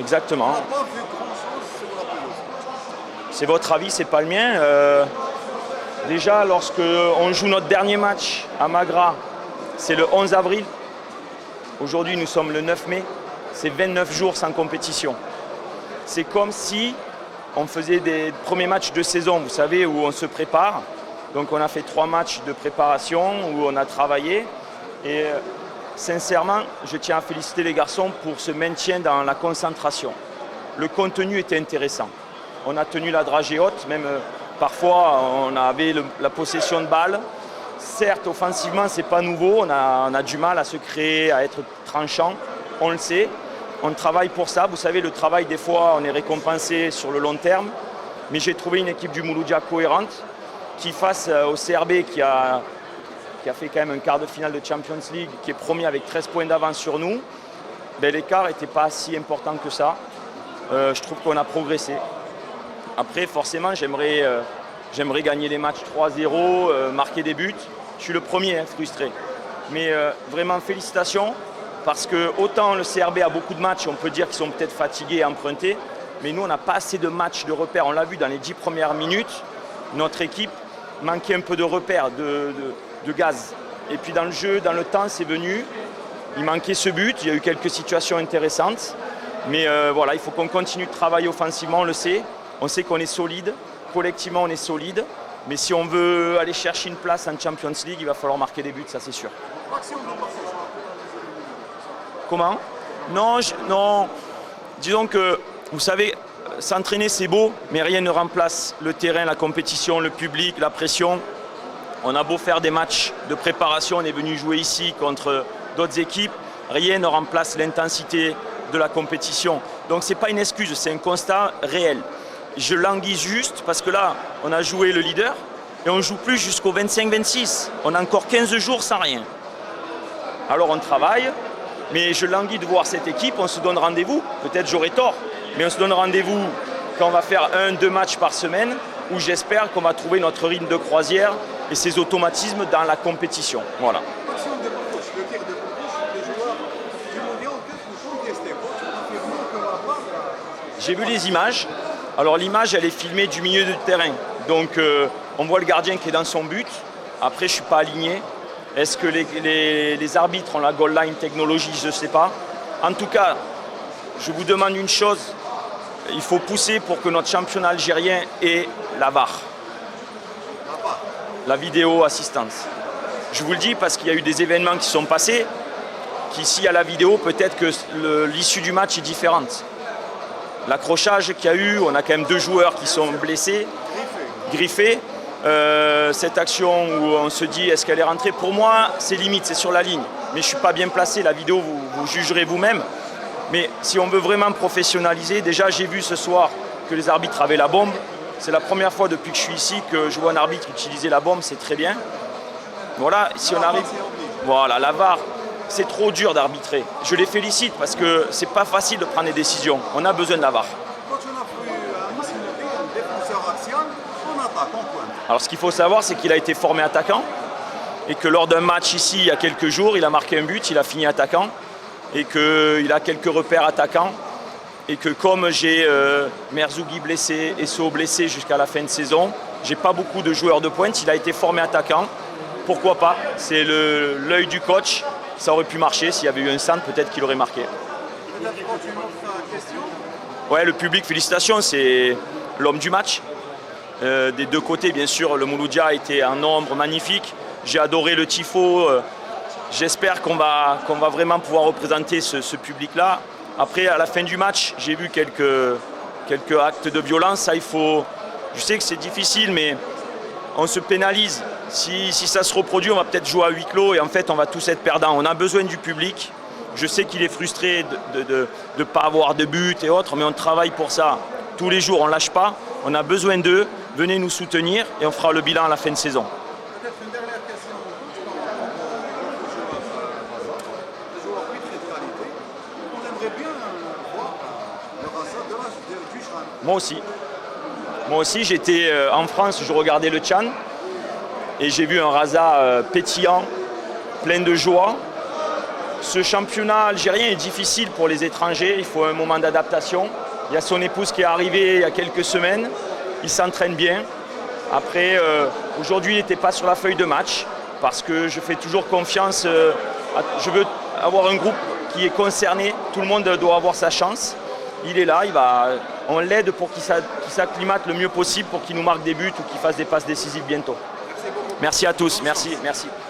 Exactement. On n'a pas vu grand-chose sur la pelouse. C'est votre avis, c'est pas le mien. Déjà, lorsque on joue notre dernier match à Magra, c'est le 11 avril. Aujourd'hui, nous sommes le 9 mai. C'est 29 jours sans compétition. C'est comme si on faisait des premiers matchs de saison, vous savez, où on se prépare. Donc on a fait 3 matchs de préparation où on a travaillé. Et sincèrement, je tiens à féliciter les garçons pour ce maintien dans la concentration. Le contenu était intéressant. On a tenu la dragée haute, même parfois on avait la possession de balle. Certes, offensivement, ce n'est pas nouveau, on a du mal à se créer, à être tranchant, on le sait. On travaille pour ça. Vous savez, le travail, des fois, on est récompensé sur le long terme. Mais j'ai trouvé une équipe du Mouloudia cohérente qui, face au CRB, qui a fait quand même un quart de finale de Champions League, qui est premier avec 13 points d'avance sur nous, l'écart n'était pas si important que ça. Je trouve qu'on a progressé. Après, forcément, j'aimerais gagner les matchs 3-0, marquer des buts. Je suis le premier frustré. Mais vraiment, félicitations. Parce que autant le CRB a beaucoup de matchs, on peut dire qu'ils sont peut-être fatigués et empruntés, mais nous, on n'a pas assez de matchs de repères. On l'a vu dans les 10 premières minutes, notre équipe manquait un peu de repères, de gaz. Et puis dans le jeu, dans le temps, c'est venu. Il manquait ce but, il y a eu quelques situations intéressantes. Mais voilà, il faut qu'on continue de travailler offensivement, on le sait. On sait qu'on est solide, collectivement on est solide. Mais si on veut aller chercher une place en Champions League, il va falloir marquer des buts, ça c'est sûr. Comment ? Non. Disons que, vous savez, s'entraîner c'est beau, mais rien ne remplace le terrain, la compétition, le public, la pression. On a beau faire des matchs de préparation, on est venu jouer ici contre d'autres équipes, rien ne remplace l'intensité de la compétition. Donc ce n'est pas une excuse, c'est un constat réel. Je languis juste parce que là, on a joué le leader et on ne joue plus jusqu'au 25-26. On a encore 15 jours sans rien. Alors on travaille. Mais je languis de voir cette équipe, on se donne rendez-vous, peut-être j'aurai tort, mais on se donne rendez-vous quand on va faire 1-2 matchs par semaine, où j'espère qu'on va trouver notre rythme de croisière et ses automatismes dans la compétition. Voilà. J'ai vu les images. Alors l'image, elle est filmée du milieu du terrain. Donc on voit le gardien qui est dans son but. Après, je ne suis pas aligné. Est-ce que les arbitres ont la goal line technologie? Je ne sais pas. En tout cas, je vous demande une chose. Il faut pousser pour que notre championnat algérien ait la VAR. La vidéo assistance. Je vous le dis parce qu'il y a eu des événements qui sont passés, qu'ici à la vidéo, peut-être que l'issue du match est différente. L'accrochage qu'il y a eu, on a quand même 2 joueurs qui sont blessés, griffés. Cette action où on se dit est-ce qu'elle est rentrée, pour moi c'est limite, c'est sur la ligne, mais je ne suis pas bien placé, la vidéo vous jugerez vous-même, mais si on veut vraiment professionnaliser, déjà j'ai vu ce soir que les arbitres avaient la bombe, c'est la première fois depuis que je suis ici que je vois un arbitre utiliser la bombe, c'est très bien. Voilà, si on arrive, voilà, la VAR, c'est trop dur d'arbitrer, je les félicite parce que c'est pas facile de prendre des décisions, on a besoin de la VAR. Alors ce qu'il faut savoir, c'est qu'il a été formé attaquant et que lors d'un match ici, il y a quelques jours, il a marqué un but, il a fini attaquant et qu'il a quelques repères attaquants et que comme j'ai Merzougi blessé, Esso blessé jusqu'à la fin de saison, j'ai pas beaucoup de joueurs de pointe, il a été formé attaquant. Pourquoi pas? C'est l'œil du coach, ça aurait pu marcher, s'il y avait eu un centre, peut-être qu'il aurait marqué. Ouais, le public, félicitations, c'est l'homme du match. Des deux côtés, bien sûr, le Mouloudia a été un nombre magnifique. J'ai adoré le tifo. J'espère qu'on va vraiment pouvoir représenter ce public-là. Après, à la fin du match, j'ai vu quelques actes de violence. Ça, je sais que c'est difficile, mais on se pénalise. Si ça se reproduit, on va peut-être jouer à huis clos et en fait, on va tous être perdants. On a besoin du public. Je sais qu'il est frustré de ne pas avoir de but et autres, mais on travaille pour ça. Tous les jours, on ne lâche pas. On a besoin d'eux. Venez nous soutenir et on fera le bilan à la fin de saison. Peut-être une dernière question. On aimerait bien voir le Raza du Chan. Moi aussi, j'étais en France, je regardais le Tchad et j'ai vu un Raza pétillant, plein de joie. Ce championnat algérien est difficile pour les étrangers, il faut un moment d'adaptation. Il y a son épouse qui est arrivée il y a quelques semaines, il s'entraîne bien. Après, aujourd'hui, il n'était pas sur la feuille de match parce que je fais toujours confiance. Je veux avoir un groupe qui est concerné, tout le monde doit avoir sa chance. Il est là, on l'aide pour qu'il s'acclimate le mieux possible pour qu'il nous marque des buts ou qu'il fasse des passes décisives bientôt. Merci à tous, merci.